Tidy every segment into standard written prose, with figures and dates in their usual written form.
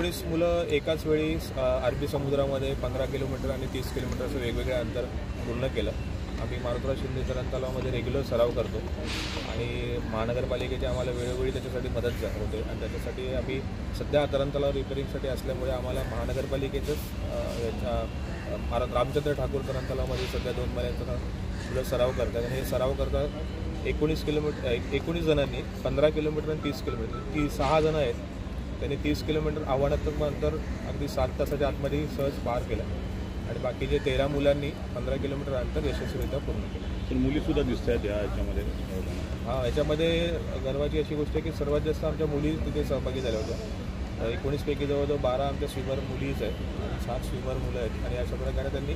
19 मुलं एकाच वेळी अरबी समुद्रामध्ये 15 किलोमीटर आणि 30 किलोमीटर असं वेगवेगळे अंतर पूर्ण केलं. आम्ही मारुतराव शिंदे तरण तलावामध्ये रेग्युलर सराव करतो आणि महानगरपालिकेची आम्हाला वेळोवेळी त्याच्यासाठी मदत होते आणि त्याच्यासाठी आम्ही सध्या तरण तलाव रिपेअरिंगसाठी असल्यामुळे आम्हाला महानगरपालिकेचंच रामचंद्र ठाकूर तरण तलावामध्ये सध्या 2 महिन्यांचा मुलं सराव करतात आणि हे सराव करतात 19 जणांनी 15 किलोमीटर आणि 30 किलोमीटर 6 जण आहेत. त्यांनी 30 किलोमीटर आव्हानात्मक अंतर अगदी 7 तासाच्या आतमध्ये सहज पार केलं आणि बाकीचे 13 मुलांनी 15 किलोमीटर अंतर यशस्वीरित्या पूर्ण केलं. तर मुलीसुद्धा दिसत आहेत याच्यामध्ये. याच्यामध्ये गर्वाची अशी गोष्ट आहे की सर्वात जास्त आमच्या मुली तिथे सहभागी झाल्या होत्या. 19 पैकी जवळजवळ 12 आमच्या स्विमर मुलीच आहेत आणि 7 स्विमर मुलं आहेत आणि अशा प्रकारे त्यांनी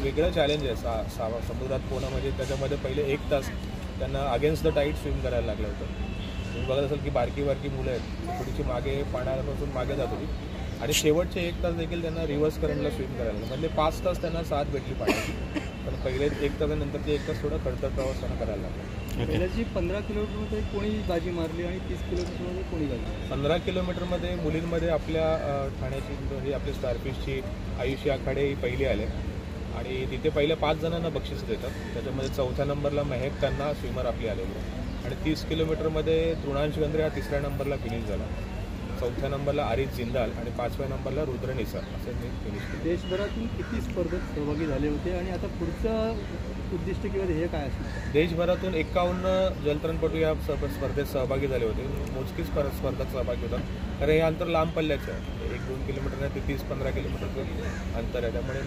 वेगळं चॅलेंज आहे समुद्रात पोहणं. म्हणजे त्याच्यामध्ये पहिले 1 तास त्यांना अगेन्स्ट द टाईड स्विम करायला लागलं होतं. तुम्ही बघत असाल की बारकी मुलं आहेत थोडीशी मागे पाण्यापासून मागे जात होती आणि शेवटचे 1 तास देखील त्यांना रिव्हर्स करंटला स्विम करायला लागलं. म्हणजे 5 तास त्यांना साथ भेटली पाण्याची, पण पहिले 1 तासानंतरचे 1 तास थोडा खडतर प्रवास त्यांना करायला लागला. पहिल्याची 15 किलोमीटरमध्ये कोणी बाजी मारली आणि 30 किलोमीटरमध्ये कोणी गाजली? 15 किलोमीटरमध्ये मुलींमध्ये आपल्या ठाण्याची ही आपली स्टारफिशची आयुषी आखाडे ही पहिली आले आणि तिथे पहिले 5 जणांना बक्षीस देतात. त्याच्यामध्ये 4थ्या नंबरला महक त्यांना स्विमर आपली आलेली आणि 30 किलोमीटरमध्ये तृणांश गंद्रे हा 3ऱ्या नंबरला फिनिश झाला. 4थ्या नंबरला आरिफ जिंदाल आणि 5व्या नंबरला रुद्र निसार असं फिनिश केलं. देशभरातून किती स्पर्धक सहभागी झाले होते आणि आता पुढचं उद्दिष्ट किंवा ध्येय काय असेल? देशभरातून 51 जलतरणपटू या स्पर्धेत सहभागी झाले होते. मोजकीच स्पर्धक सहभागी होतात कारण हे अंतर लांब पल्ल्याचं आहे. 1-2 किलोमीटर नाही ते 30-15 किलोमीटरचं अंतर आहे. त्यामुळे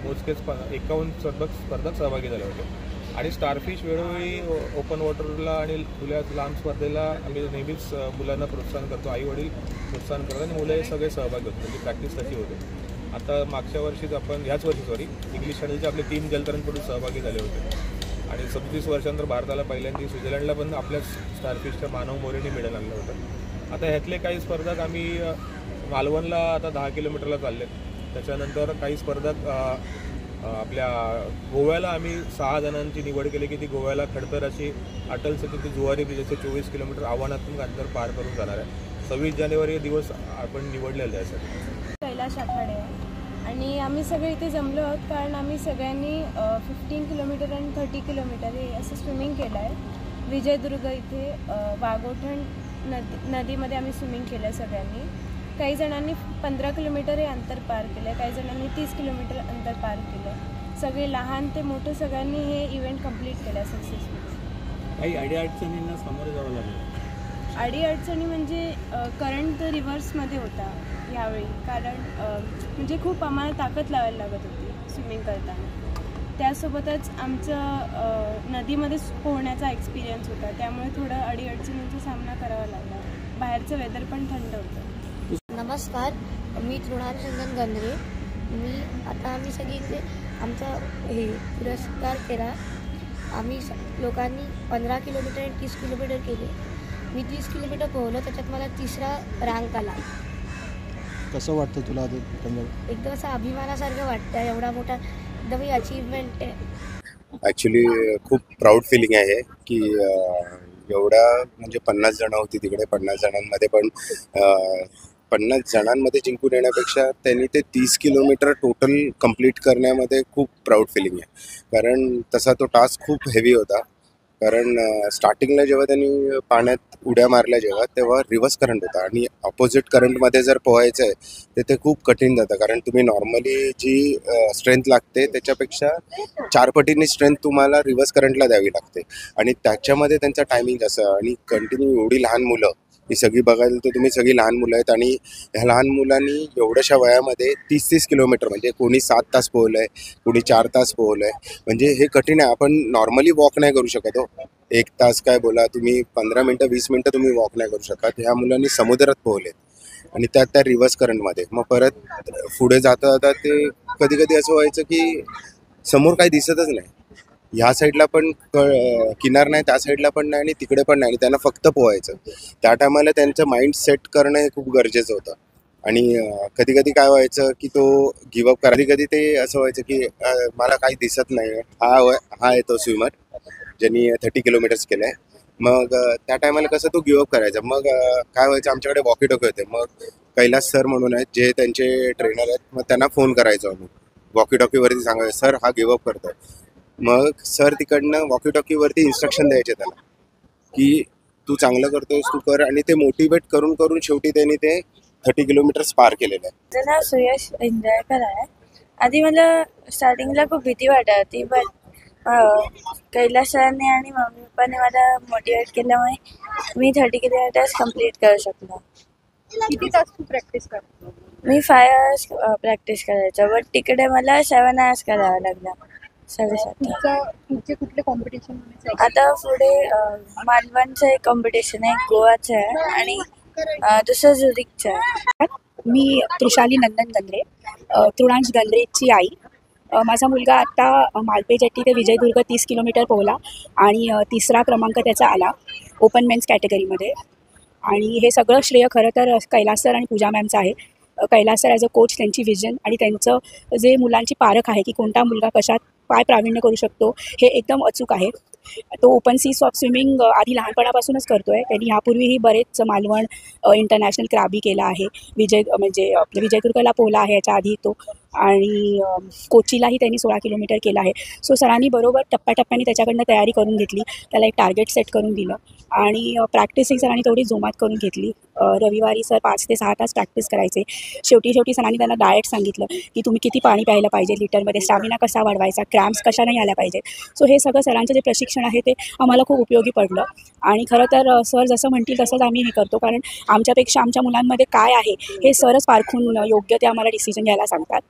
मोजकेच 51 स्पर्धक सहभागी झाले होते आणि स्टारफिश वेळोवेळी ओपन वॉटरला आणि खुल्या लांब स्पर्धेला आम्ही नेहमीच मुलांना प्रोत्साहन करतो. आईवडील प्रोत्साहन करतात आणि मुलं हे सगळे सहभागी होतात. म्हणजे प्रॅक्टिस तशी होते. आता मागच्या वर्षीच ह्याच वर्षी इंग्लिश चॅनलचे आपले 3 जलतरणपटू सहभागी झाले होते आणि 37 वर्षांनंतर भारताला पहिल्यांदा स्वित्झर्लंडला पण आपल्या स्टारफिशच्या मानव मोरेने मेडल आणलं होतं. आता ह्यातले काही स्पर्धक आम्ही मालवणला आता 10 किलोमीटरला चालले. त्याच्यानंतर काही स्पर्धक आपल्या गोव्याला आम्ही 6 जणांची निवड केली की ती गोव्याला खडतर अशी अटल सती जुवारी ब्रिजचे 24 किलोमीटर आव्हानात्मक अंतर पार करून जाणार आहे. 26 जानेवारी दिवस आपण निवडलेला आहे सर. कैलाश आखाडे आणि आम्ही सगळे इथे जमलो आहोत कारण आम्ही सगळ्यांनी 15 किलोमीटर आणि 30 किलोमीटर हे असं स्विमिंग केलं आहे. विजयदुर्ग इथे वाघोठण नदीमध्ये आम्ही स्विमिंग केलं आहे सगळ्यांनी. काही जणांनी 15 किलोमीटर हे अंतर पार केलं आहे, काही जणांनी 30 किलोमीटर अंतर पार केलं आहे. सगळे लहान ते मोठे सगळ्यांनी हे इव्हेंट कंप्लीट केला सक्सेसफुली. काही अडीअडचणींना सामोरे जावं लागलं? अडीअडचणी म्हणजे करंट रिव्हर्समध्ये होता यावेळी कारण म्हणजे खूप आम्हाला ताकद लावायला लागत होती स्विमिंग करताना. त्यासोबतच आमचं नदीमध्ये पोहण्याचा एक्सपिरियन्स होता त्यामुळे थोडं अडीअडचणींचा सामना करावा लागला. बाहेरचं वेदर पण थंड होतं. नमस्कार, मी तृणाल चंदन गंद्रे. आम्ही सगळीकडे आमचा हे पुरस्कार केला. आम्ही लोकांनी 15 किलोमीटर आणि 30 किलोमीटर केले. मी 30 किलोमीटर पोहलो, त्याच्यात मला 3रा रँक आला. कसं वाटतं तुला? एकदम असं अभिमानासारखं वाटतं. एवढा मोठा एकदम ही अचीवमेंट आहे. ॲक्च्युली खूप प्राऊड फिलिंग आहे की एवढा म्हणजे 50 जणं होती तिकडे. 50 जणांमध्ये पण 50 जणांमध्ये जिंकून येण्यापेक्षा त्यांनी ते 30 किलोमीटर टोटल कंप्लीट करण्यामध्ये खूप प्राऊड फिलिंग आहे. कारण तसा तो टास्क खूप हेवी होता. कारण स्टार्टिंगला जेव्हा त्यांनी पाण्यात उड्या मारल्या तेव्हा रिव्हर्स करंट होता आणि ऑपोजिट करंटमध्ये जर पोहायचं आहे तर ते खूप कठीण जातं. कारण तुम्ही नॉर्मली जी स्ट्रेंथ लागते त्याच्यापेक्षा 4 पटीने स्ट्रेंथ तुम्हाला रिव्हर्स करंटला द्यावी लागते आणि त्याच्यामध्ये त्यांचा टायमिंग असं आणि कंटिन्यू एवढी लहान मुलं ही सगळी बघायला तर तुम्ही सगळी लहान मुलं आहेत आणि ह्या लहान मुलांनी एवढ्याशा वयामध्ये 30-30 किलोमीटर म्हणजे कोणी 7 तास पोहलं आहे, कोणी 4 तास पोहलं आहे. म्हणजे हे कठीण आहे. आपण नॉर्मली वॉक नाही करू शकत हो. 1 तास काय बोला तुम्ही, 15 मिनटं 20 मिनटं तुम्ही वॉक नाही करू शकत. ह्या मुलांनी समुद्रात पोहलेत आणि त्या रिव्हर्स करंटमध्ये. मग परत पुढे जाता जाता ते कधी कधी असं व्हायचं की समोर काही दिसतच नाही. ह्या साईडला पण किनार नाही, त्या साईडला पण नाही आणि तिकडे पण नाही आणि त्यांना फक्त पोहायचं. त्या टायमाला त्यांचं माइंड सेट करणं हे खूप गरजेचं होतं. आणि कधी कधी काय व्हायचं की तो गिवअप करा. कधी कधी ते असं व्हायचं की मला काही दिसत नाही. हा आहे तो स्विमर ज्यांनी 30 किलोमीटर्स केलं आहे. मग त्या टायमाला कसं तो गिवअप करायचा. मग काय व्हायचं, आमच्याकडे वॉकी टॉकी होते. मग कैलास सर म्हणून आहेत जे त्यांचे ट्रेनर आहेत, मग त्यांना फोन करायचो आम्ही वॉकी टॉकीवरती सांगायचं सर हा गिवअप करतोय. मग सर तिकडनं वॉकी टॉकीवरती इन्स्ट्रक्शन द्यायचे त्याला की तू चांगलं करतोयस, तू कर. आणि ते मोटिवेट करून करून शेवटी त्यांनी ते 30 किलोमीटर्स पार केलेलं आहे. माझं नाव सुयश इंद्राळकर आहे. आधी मला स्टार्टिंगला खूप भीती वाटत होती, पण कैलास सरांनी आणि मम्मी पप्पाने मला मोटिवेट केल्यामुळे मी 30 किलोमीटर्स कंप्लीट करू शकलो. किती तास तू प्रॅक्टिस करतो? मी 5 hours प्रॅक्टिस करायचं, बट तिकडे मला 7 hours करावं लागलं. 7.5. तुझे कुठले कॉम्पिटिशन? आता पुढे मालवणचं एक कॉम्पिटिशन आहे, गोवाचं आहे आणि दुसरं झुरिकचं आहे. मी तृषाली नंदन गंद्रे, तृणांश गंद्रेची आई. माझा मुलगा आत्ता मालपेजट्टी ते विजयदुर्ग 30 किलोमीटर पोहला आणि 3रा क्रमांक त्याचा आला ओपन मेन्स कॅटेगरीमध्ये. आणि हे सगळं श्रेय खरं तर कैलास सर आणि पूजा मॅमचं आहे. Kailas sir as a coach, त्यांची विजन आणि त्यांचं जे मुलांची पारख आहे की कोणता मुलगा कशात काय प्रावीण्य करू शकतो हे एकदम अचूक आहे. तो ओपन सी सॉफ्ट स्विमिंग आधी लहानपणापासूनच करतो आहे. त्यांनी यापूर्वीही बरेच मालवण इंटरनॅशनल क्राबी केला आहे. म्हणजे आपलं विजयदुर्गला पोहला आहे याच्या आधी तो. आणि कोचीलाही त्यांनी 16 किलोमीटर केला आहे. सो सरांनी बरोबर टप्प्याटप्प्याने त्याच्याकडनं तयारी करून घेतली. त्याला एक टार्गेट सेट करून दिलं आणि प्रॅक्टिसिंग सरांनी तेवढी जोमात करून घेतली. रविवारी सर 5 ते 6 तास प्रॅक्टिस करायचे. शेवटी सरांनी त्यांना डाएट सांगितलं की तुम्ही किती पाणी प्यायला पाहिजे लिटरमध्ये, स्टॅमिना कसा वाढवायचा, क्रॅम्प्स कशा नाही आल्या पाहिजे. सो हे सगळं सरांचं जे प्रशिक्षण आहे ते आम्हाला खूप उपयोगी पडलं. आणि खरं तर सर जसं म्हणतील तसंच आम्ही हे करतो, कारण आमच्यापेक्षा आमच्या मुलांमध्ये काय आहे हे सरच पारखून योग्य ते आम्हाला डिसिजन घ्यायला सांगतात.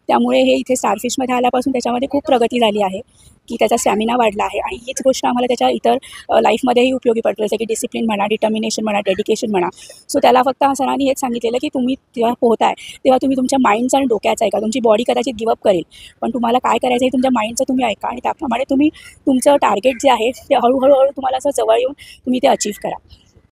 त्यामुळे हे इथे स्टारफिशमध्ये आल्यापासून त्याच्यामध्ये खूप प्रगती झाली आहे की त्याचा स्टॅमिना वाढला आहे. आणि हीच गोष्ट आम्हाला त्याच्या इतर लाईफमध्येही उपयोगी पडतो, जसं की डिसिप्लिन म्हणा, डिटर्मिनेशन म्हणा, डेडिकेशन म्हणा. सो त्याला फक्त सरांनी हेच सांगितलेलं की तुम्ही जेव्हा पोहताय तेव्हा तुम्ही तुमच्या माइंडचा आणि डोक्याचा ऐका. तुमची बॉडी कदाचित गिवअप करेल, पण तुम्हाला काय करायचं आहे तुमच्या माइंडचं तुम्ही ऐका आणि त्याप्रमाणे तुम्ही तुमचं टार्गेट जे आहे ते हळूहळू तुम्हाला असं जवळ येऊन तुम्ही ते अचीव्ह करा.